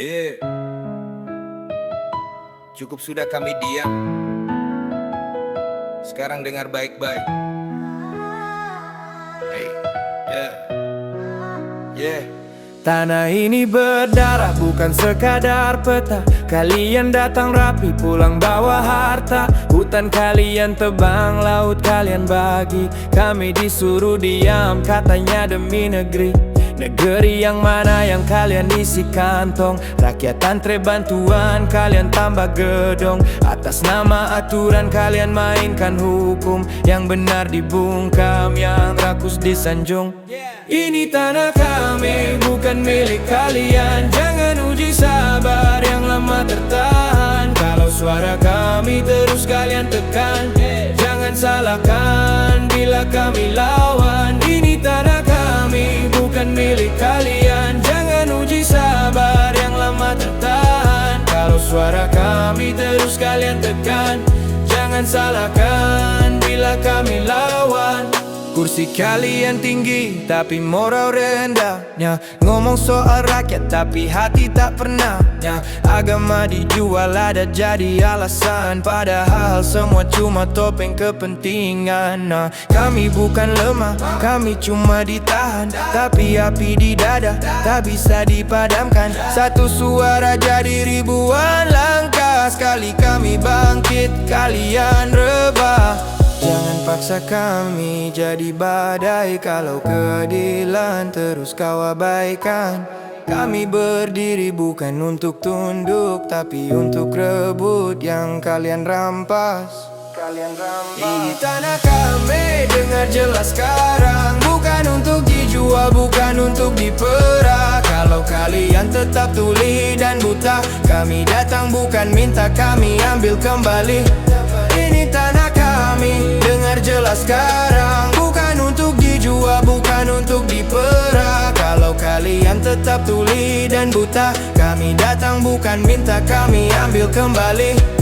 Eh, cukup sudah kami diam. Sekarang dengar baik-baik. Hey, yeah, yeah. Tanah ini berdarah bukan sekadar peta. Kalian datang rapi pulang bawa harta. Hutan kalian tebang, laut kalian bagi. Kami disuruh diam katanya demi negeri. Negeri yang mana yang kalian isi kantong. Rakyat antre bantuan kalian tambah gedong. Atas nama aturan kalian mainkan hukum. Yang benar dibungkam, yang rakus disanjung. Ini tanah kami, bukan milik kalian. Jangan uji sabar yang lama tertahan. Kalau suara kami terus kalian tekan, jangan salahkan bila kami lawan. Ini tanah kami, bukan milik kalian. Jangan uji sabar yang lama tertahan. Kalau suara kami terus kalian tekan, jangan salahkan bila kami lawan. Kursi kalian tinggi tapi moral rendahnya. Ngomong soal rakyat tapi hati tak pernahnya. Agama dijual ada jadi alasan, padahal semua cuma topeng kepentingan. Nah, kami bukan lemah, kami cuma ditahan. Tapi api di dada tak bisa dipadamkan. Satu suara jadi ribuan langkah. Sekali kami bangkit, kalian rebah. Jangan paksa kami jadi badai. Kalau keadilan terus kau abaikan. Kami berdiri bukan untuk tunduk, tapi untuk rebut yang kalian rampas. Ini tanah kami, dengar jelas sekarang. Bukan untuk dijual, bukan untuk diperah. Kalau kalian tetap tuli dan buta, kami datang bukan minta, kami ambil kembali. Ini tanah kami, dengar jelas sekarang. Bukan untuk dijual, bukan untuk diperah. Kalau kalian tetap tuli dan buta, kami datang bukan minta, kami ambil kembali.